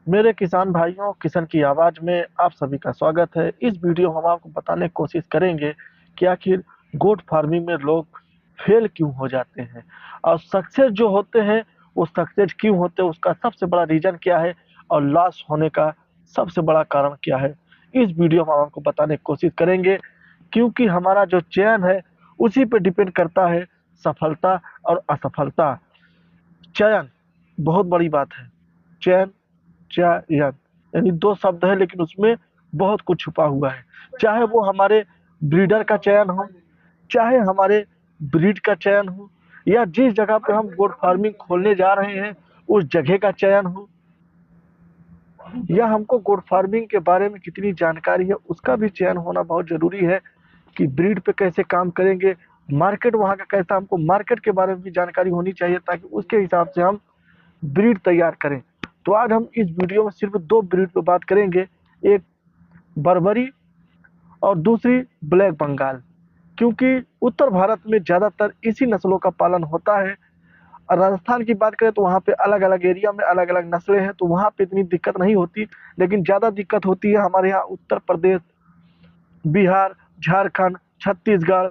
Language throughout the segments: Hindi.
मेरे किसान भाइयों, किसान की आवाज़ में आप सभी का स्वागत है। इस वीडियो में हम आपको बताने की कोशिश करेंगे कि आखिर गोट फार्मिंग में लोग फेल क्यों हो जाते हैं और सक्सेस जो होते हैं वो सक्सेस क्यों होते हैं, उसका सबसे बड़ा रीज़न क्या है और लॉस होने का सबसे बड़ा कारण क्या है। इस वीडियो में हम आपको बताने की कोशिश करेंगे, क्योंकि हमारा जो चयन है उसी पे डिपेंड करता है सफलता और असफलता। चयन बहुत बड़ी बात है। चयन, चयन यानी दो शब्द है, लेकिन उसमें बहुत कुछ छुपा हुआ है। चाहे वो हमारे ब्रीडर का चयन हो, चाहे हमारे ब्रीड का चयन हो, या जिस जगह पे हम गोट फार्मिंग खोलने जा रहे हैं उस जगह का चयन हो, या हमको गोट फार्मिंग के बारे में कितनी जानकारी है उसका भी चयन होना बहुत जरूरी है। कि ब्रीड पे कैसे काम करेंगे, मार्केट वहाँ का कैसा, हमको मार्केट के बारे में भी जानकारी होनी चाहिए ताकि उसके हिसाब से हम ब्रीड तैयार करें। तो आज हम इस वीडियो में सिर्फ दो ब्रीड पे बात करेंगे, एक बर्बरी और दूसरी ब्लैक बंगाल। क्योंकि उत्तर भारत में ज़्यादातर इसी नस्लों का पालन होता है। और राजस्थान की बात करें तो वहाँ पे अलग अलग एरिया में अलग अलग नस्लें हैं, तो वहाँ पे इतनी दिक्कत नहीं होती। लेकिन ज़्यादा दिक्कत होती है हमारे यहाँ उत्तर प्रदेश, बिहार, झारखंड, छत्तीसगढ़,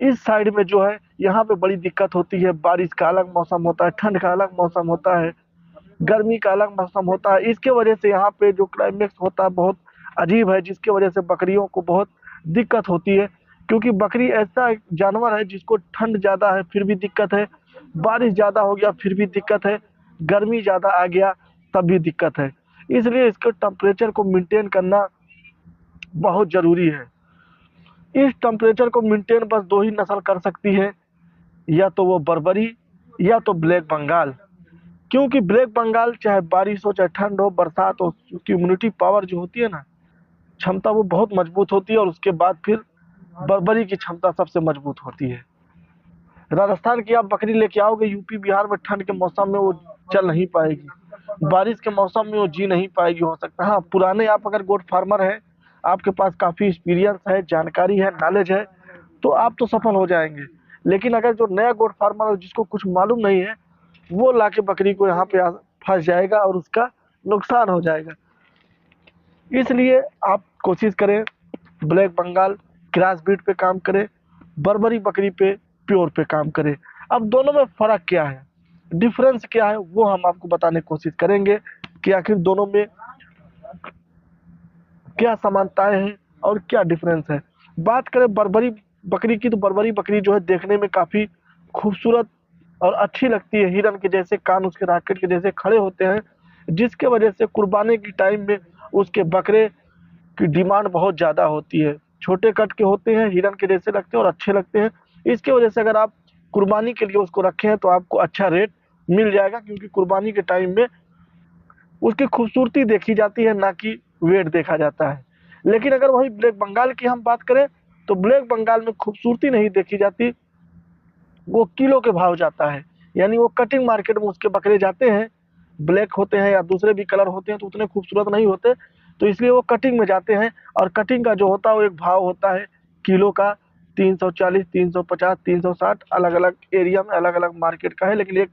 इस साइड में जो है यहाँ पे बड़ी दिक्कत होती है। बारिश का अलग मौसम होता है, ठंड का अलग मौसम होता है, गर्मी का अलग मौसम होता है। इसके वजह से यहाँ पे जो क्लाइमेक्स होता है बहुत अजीब है, जिसके वजह से बकरियों को बहुत दिक्कत होती है। क्योंकि बकरी ऐसा एक जानवर है जिसको ठंड ज़्यादा है फिर भी दिक्कत है, बारिश ज़्यादा हो गया फिर भी दिक्कत है, गर्मी ज़्यादा आ गया तब भी दिक्कत है। इसलिए इसके टेम्परेचर को मेंटेन करना बहुत ज़रूरी है। इस टेम्परेचर को मेंटेन बस दो ही नस्ल कर सकती है, या तो वो बर्बरी या तो ब्लैक बंगाल। क्योंकि ब्लैक बंगाल चाहे बारिश हो चाहे ठंड हो बरसात हो, उसकी इम्यूनिटी पावर जो होती है ना, क्षमता, वो बहुत मजबूत होती है। और उसके बाद फिर बर्बरी की क्षमता सबसे मजबूत होती है। राजस्थान की आप बकरी लेके आओगे यूपी बिहार में, ठंड के मौसम में वो चल नहीं पाएगी, बारिश के मौसम में वो जी नहीं पाएगी। हो सकता है हाँ, पुराने आप अगर गोट फार्मर है, आपके पास काफ़ी एक्सपीरियंस है, जानकारी है, नॉलेज है, तो आप तो सफल हो जाएंगे। लेकिन अगर जो नया गोट फार्मर है जिसको कुछ मालूम नहीं है, वो लाके बकरी को यहाँ पे फंस जाएगा और उसका नुकसान हो जाएगा। इसलिए आप कोशिश करें ब्लैक बंगाल क्रॉस ब्रीड पे काम करें, बर्बरी बकरी पे प्योर पे काम करें। अब दोनों में फ़र्क क्या है, डिफरेंस क्या है, वो हम आपको बताने की कोशिश करेंगे कि आखिर दोनों में क्या समानताएं हैं और क्या डिफरेंस है। बात करें बर्बरी बकरी की, तो बर्बरी बकरी जो है देखने में काफ़ी खूबसूरत और अच्छी लगती है। हिरन के जैसे कान उसके रॉकेट के जैसे खड़े होते हैं, जिसके वजह से कुर्बानी की टाइम में उसके बकरे की डिमांड बहुत ज़्यादा होती है। छोटे कट के होते हैं, हिरन के जैसे लगते हैं और अच्छे लगते हैं। इसके वजह से अगर आप कुर्बानी के लिए उसको रखे हैं तो आपको अच्छा रेट मिल जाएगा, क्योंकि कुर्बानी के टाइम में उसकी खूबसूरती देखी जाती है, ना कि वेट देखा जाता है। लेकिन अगर वही ब्लैक बंगाल की हम बात करें तो ब्लैक बंगाल में खूबसूरती नहीं देखी जाती, वो किलो के भाव जाता है। यानी वो कटिंग मार्केट में उसके बकरे जाते हैं, ब्लैक होते हैं या दूसरे भी कलर होते हैं तो उतने खूबसूरत नहीं होते, तो इसलिए वो कटिंग में जाते हैं। और कटिंग का जो होता है वो एक भाव होता है किलो का, 340, 350, 360, अलग अलग एरिया में अलग अलग मार्केट का है। लेकिन एक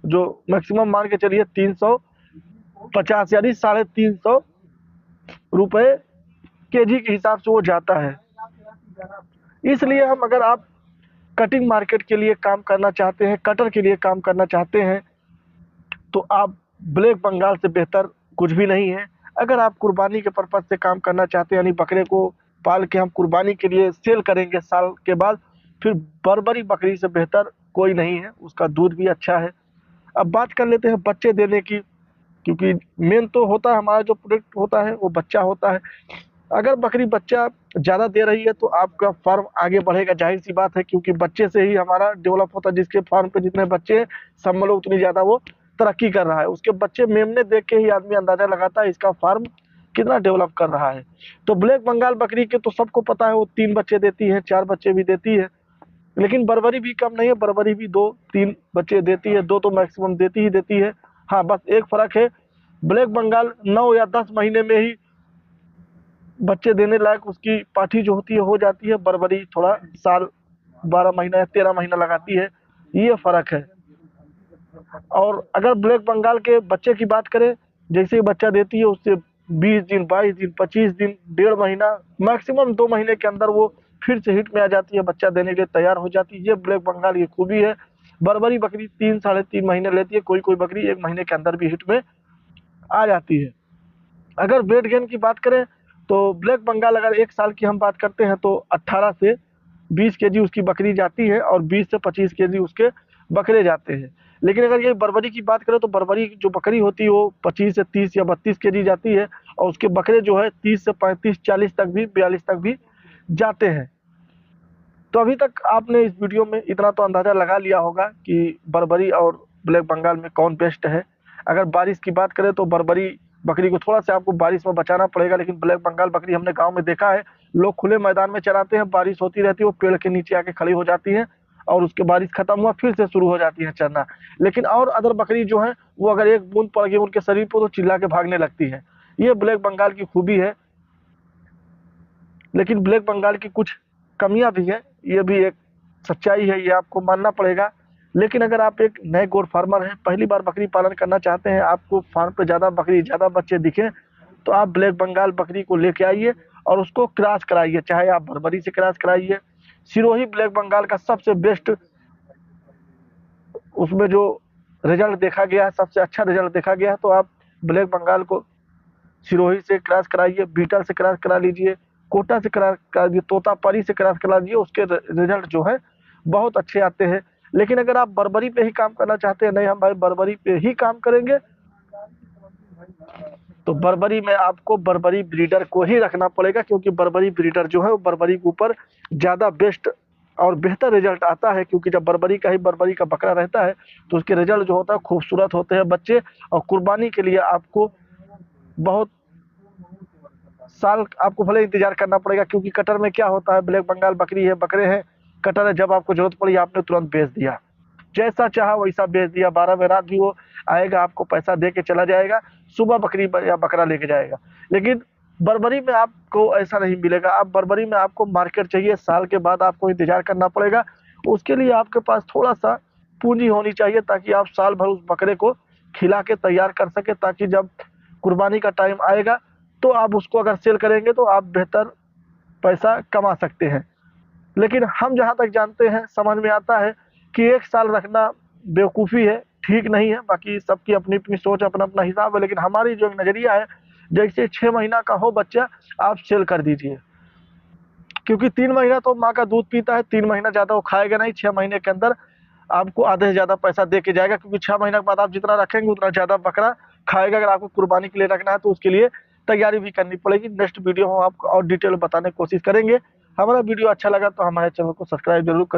जो मैक्सिमम मान के चलिए 350, यानी 350 रुपये केजी के हिसाब से वो जाता है। इसलिए हम, अगर आप कटिंग मार्केट के लिए काम करना चाहते हैं, कटर के लिए काम करना चाहते हैं, तो आप ब्लैक बंगाल से बेहतर कुछ भी नहीं है। अगर आप कुर्बानी के पर्पज से काम करना चाहते हैं, यानी बकरे को पाल के हम कुर्बानी के लिए सेल करेंगे साल के बाद, फिर बर्बरी बकरी से बेहतर कोई नहीं है, उसका दूध भी अच्छा है। अब बात कर लेते हैं बच्चे देने की, क्योंकि मेन तो होता है हमारा जो प्रोडक्ट होता है वो बच्चा होता है। अगर बकरी बच्चा ज़्यादा दे रही है तो आपका फार्म आगे बढ़ेगा, जाहिर सी बात है, क्योंकि बच्चे से ही हमारा डेवलप होता है। जिसके फार्म पे जितने बच्चे हैं संभलो उतनी ज़्यादा वो तरक्की कर रहा है। उसके बच्चे मेमने देख के ही आदमी अंदाजा लगाता है इसका फार्म कितना डेवलप कर रहा है। तो ब्लैक बंगाल बकरी के तो सबको पता है वो 3 बच्चे देती है, 4 बच्चे भी देती है। लेकिन बर्बरी भी कम नहीं है, बर्बरी भी 2-3 बच्चे देती है, दो तो मैक्सिमम देती ही देती है। हाँ, बस एक फ़र्क है, ब्लैक बंगाल 9 या 10 महीने में ही बच्चे देने लायक उसकी पाठी जो होती है हो जाती है, बर्बरी थोड़ा साल, 12 महीना या 13 महीना लगाती है, ये फ़र्क है। और अगर ब्लैक बंगाल के बच्चे की बात करें जैसे ही बच्चा देती है उससे 20 दिन, 22 दिन, 25 दिन, 1.5 महीना, मैक्सिमम 2 महीने के अंदर वो फिर से हिट में आ जाती है, बच्चा देने के लिए तैयार हो जाती है। ये ब्लैक बंगाल की खूबी है। बर्बरी बकरी 3 साढ़े 3 महीने लेती है, कोई कोई बकरी 1 महीने के अंदर भी हिट में आ जाती है। अगर वेट गेन की बात करें तो ब्लैक बंगाल अगर 1 साल की हम बात करते हैं तो 18 से 20 केजी उसकी बकरी जाती है और 20 से 25 केजी उसके बकरे जाते हैं। लेकिन अगर ये बर्बरी की बात करें तो बर्बरी जो बकरी होती है वो 25 से 30 या 32 केजी जाती है और उसके बकरे जो है 30 से 35, 40 तक भी, 42 तक भी जाते हैं। तो अभी तक आपने इस वीडियो में इतना तो अंदाजा लगा लिया होगा कि बर्बरी और ब्लैक बंगाल में कौन बेस्ट है। अगर बारिश की बात करें तो बर्बरी बकरी को थोड़ा सा आपको बारिश में बचाना पड़ेगा, लेकिन ब्लैक बंगाल बकरी हमने गांव में देखा है, लोग खुले मैदान में चराते हैं, बारिश होती रहती है, वो पेड़ के नीचे आके खड़ी हो जाती है और उसके बारिश खत्म हुआ फिर से शुरू हो जाती है चरना। लेकिन और अदर बकरी जो है वो अगर एक बूंद पड़ गई उनके शरीर पर तो चिल्ला के भागने लगती है। ये ब्लैक बंगाल की खूबी है। लेकिन ब्लैक बंगाल की कुछ कमियां भी है, ये भी एक सच्चाई है, ये आपको मानना पड़ेगा। लेकिन अगर आप एक नए गोट फार्मर हैं, पहली बार बकरी पालन करना चाहते हैं, आपको फार्म पे ज़्यादा बकरी, ज़्यादा बच्चे दिखें, तो आप ब्लैक बंगाल बकरी को लेके आइए और उसको क्रॉस कराइए, चाहे आप बर्बरी से क्रॉस कराइए। सिरोही ब्लैक बंगाल का सबसे बेस्ट, उसमें जो रिजल्ट देखा गया है, सबसे अच्छा रिजल्ट देखा गया है, तो आप ब्लैक बंगाल को सिरोही से क्रॉस कराइए, बीटल से क्रॉस करा लीजिए, कोटा से क्रॉस करा लीजिए, तोतापरी से क्रॉस करा लीजिए, उसके रिजल्ट जो है बहुत अच्छे आते हैं। लेकिन अगर आप बर्बरी पे ही काम करना चाहते हैं, नहीं हम भाई बर्बरी पे ही काम करेंगे, तो बर्बरी में आपको बर्बरी ब्रीडर को ही रखना पड़ेगा, क्योंकि बर्बरी ब्रीडर जो है वो बर्बरी के ऊपर ज़्यादा बेस्ट और बेहतर रिजल्ट आता है। क्योंकि जब बर्बरी का बकरा रहता है तो उसके रिजल्ट जो होता है खूबसूरत होते हैं बच्चे, और कुर्बानी के लिए आपको बहुत साल आपको भले इंतजार करना पड़ेगा। क्योंकि कटर में क्या होता है, ब्लैक बंगाल बकरी है, बकरे हैं, कटर है, जब आपको जरूरत पड़ी आपने तुरंत बेच दिया, जैसा चाहा वैसा बेच दिया, 12 में रात भी वो आएगा, आपको पैसा दे के चला जाएगा, सुबह बकरी या बकरा लेके जाएगा। लेकिन बर्बरी में आपको ऐसा नहीं मिलेगा। आप बर्बरी में आपको मार्केट चाहिए, साल के बाद आपको इंतजार करना पड़ेगा। उसके लिए आपके पास थोड़ा सा पूंजी होनी चाहिए, ताकि आप साल भर उस बकरे को खिला के तैयार कर सके, ताकि जब कुर्बानी का टाइम आएगा तो आप उसको अगर सेल करेंगे तो आप बेहतर पैसा कमा सकते हैं। लेकिन हम जहाँ तक जानते हैं, समझ में आता है कि 1 साल रखना बेवकूफ़ी है, ठीक नहीं है। बाकी सबकी अपनी अपनी सोच, अपना अपना हिसाब है, लेकिन हमारी जो नज़रिया है, जैसे 6 महीना का हो बच्चा आप सेल कर दीजिए। क्योंकि 3 महीना तो माँ का दूध पीता है, 3 महीना ज़्यादा वो खाएगा नहीं, 6 महीने के अंदर आपको आधे से ज़्यादा पैसा दे के जाएगा। क्योंकि 6 महीने के बाद आप जितना रखेंगे उतना ज़्यादा बकरा खाएगा। अगर आपको कुर्बानी के लिए रखना है तो उसके लिए तैयारी भी करनी पड़ेगी। नेक्स्ट वीडियो हम आपको और डिटेल बताने की कोशिश करेंगे। हमारा वीडियो अच्छा लगा तो हमारे चैनल को सब्सक्राइब जरूर करें।